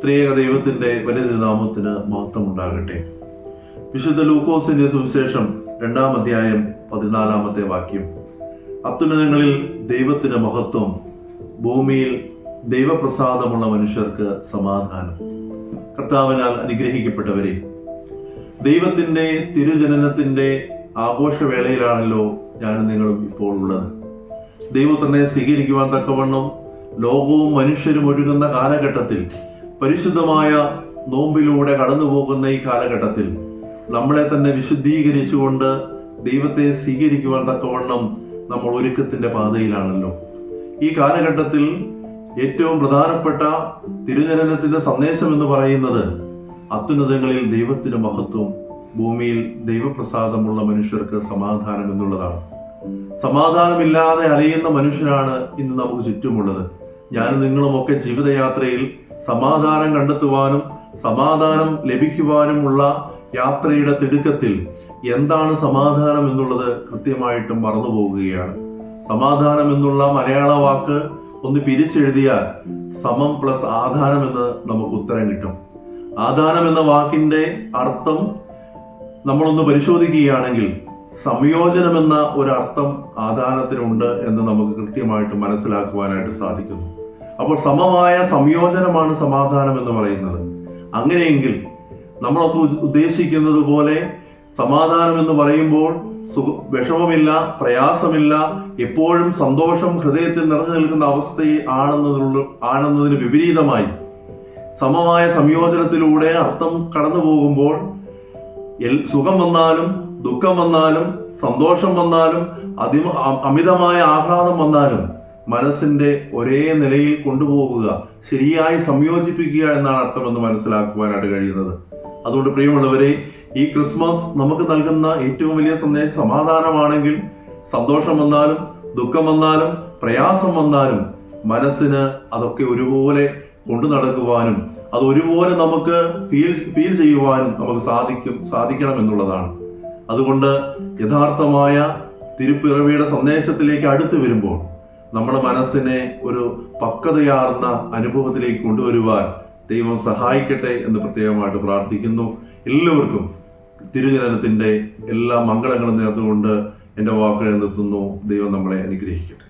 ത്രിയേക ദൈവത്തിന്റെ വലിയ നാമത്തിന് മഹത്വം ഉണ്ടാകട്ടെ. വിശുദ്ധ ലൂക്കോസിന്റെ സുവിശേഷം 2-ാം അധ്യായം 14-ാമത്തെ വാക്യം. അത്യുന്നതങ്ങളിൽ ദൈവത്തിന് മഹത്വം, ഭൂമിയിൽ ദൈവപ്രസാദമുള്ള മനുഷ്യർക്ക് സമാധാനം. കർത്താവിനാൽ അനുഗ്രഹിക്കപ്പെട്ടവരെ, ദൈവത്തിന്റെ തിരുജനനത്തിന്റെ ആഘോഷവേളയിലാണല്ലോ ഞാനും നിങ്ങളും ഇപ്പോൾ ഉള്ളത്. ദൈവത്തിനെ സ്വീകരിക്കുവാൻ തക്കവണ്ണം ലോകവും മനുഷ്യരും ഒരുങ്ങുന്ന കാലഘട്ടത്തിൽ, പരിശുദ്ധമായ നോമ്പിലൂടെ കടന്നു പോകുന്ന ഈ കാലഘട്ടത്തിൽ നമ്മളെ തന്നെ വിശുദ്ധീകരിച്ചുകൊണ്ട് ദൈവത്തെ സ്വീകരിക്കുവാൻ തക്കവണ്ണം നമ്മൾ ഒരുക്കത്തിന്റെ പാതയിലാണല്ലോ. ഈ കാലഘട്ടത്തിൽ ഏറ്റവും പ്രധാനപ്പെട്ട തിരുജനനത്തിന്റെ സന്ദേശം എന്ന് പറയുന്നത് അത്യുന്നതങ്ങളിൽ ദൈവത്തിന് മഹത്വം, ഭൂമിയിൽ ദൈവപ്രസാദമുള്ള മനുഷ്യർക്ക് സമാധാനം എന്നുള്ളതാണ്. സമാധാനമില്ലാതെ അലയുന്ന മനുഷ്യനാണ് ഇന്ന് നമുക്ക് ചുറ്റുമുള്ളത്. ഞാനും നിങ്ങളുമൊക്കെ ജീവിതയാത്രയിൽ സമാധാനം കണ്ടെത്തുവാനും സമാധാനം ലഭിക്കുവാനുമുള്ള യാത്രയുടെ തിടുക്കത്തിൽ എന്താണ് സമാധാനം എന്നുള്ളത് കൃത്യമായിട്ടും മറന്നു പോകുകയാണ്. സമാധാനം എന്നുള്ള മലയാള വാക്ക് ഒന്ന് പിരിച്ചെഴുതിയാൽ സമം പ്ലസ് ആധാനം എന്ന് നമുക്ക് ഉത്തരം കിട്ടും. ആധാനം എന്ന വാക്കിന്റെ അർത്ഥം നമ്മളൊന്ന് പരിശോധിക്കുകയാണെങ്കിൽ സംയോജനം എന്ന ഒരർത്ഥം ആധാനത്തിനുണ്ട് എന്ന് നമുക്ക് കൃത്യമായിട്ട് മനസ്സിലാക്കുവാനായിട്ട് സാധിക്കുന്നു. അപ്പോൾ സമമായ സംയോജനമാണ് സമാധാനം എന്ന് പറയുന്നത്. അങ്ങനെയെങ്കിൽ നമ്മളൊക്കെ ഉദ്ദേശിക്കുന്നത് പോലെ സമാധാനം എന്ന് പറയുമ്പോൾ വിഷമമില്ല, പ്രയാസമില്ല, എപ്പോഴും സന്തോഷം ഹൃദയത്തിൽ നിറഞ്ഞു നിൽക്കുന്ന അവസ്ഥയെ ആണെന്നതിന് വിപരീതമായി സമമായ സംയോജനത്തിലൂടെ അർത്ഥം കടന്നു പോകുമ്പോൾ സുഖം വന്നാലും ദുഃഖം വന്നാലും സന്തോഷം വന്നാലും അമിതമായ ആഹ്ലാദം വന്നാലും മനസ്സിന്റെ ഒരേ നിലയിൽ കൊണ്ടുപോകുക, ശരിയായി സംയോജിപ്പിക്കുക എന്നാണ് അർത്ഥമെന്ന് മനസ്സിലാക്കുവാനായിട്ട് കഴിയുന്നത്. അതുകൊണ്ട് പ്രിയമുള്ളവരെ, ഈ ക്രിസ്മസ് നമുക്ക് നൽകുന്ന ഏറ്റവും വലിയ സന്ദേശം സമാധാനമാണെങ്കിൽ സന്തോഷം വന്നാലും ദുഃഖം വന്നാലും പ്രയാസം വന്നാലും മനസ്സിന് അതൊക്കെ ഒരുപോലെ കൊണ്ടു നടക്കുവാനും അത് ഒരുപോലെ നമുക്ക് ഫീൽ ചെയ്യുവാനും നമുക്ക് സാധിക്കണം എന്നുള്ളതാണ്. അതുകൊണ്ട് യഥാർത്ഥമായ തിരുപ്പിറവിയുടെ സന്ദേശത്തിലേക്ക് അടുത്ത് വരുമ്പോൾ നമ്മുടെ മനസ്സിനെ ഒരു പക്വതയാർന്ന അനുഭവത്തിലേക്ക് കൊണ്ടുവരുവാൻ ദൈവം സഹായിക്കട്ടെ എന്ന് പ്രത്യേകമായിട്ട് പ്രാർത്ഥിക്കുന്നു. എല്ലാവർക്കും തിരുജനനത്തിന്റെ എല്ലാ മംഗളങ്ങളും നേർന്നുകൊണ്ട് എൻ്റെ വാക്കുകൾ നിർത്തുന്നു. ദൈവം നമ്മളെ അനുഗ്രഹിക്കട്ടെ.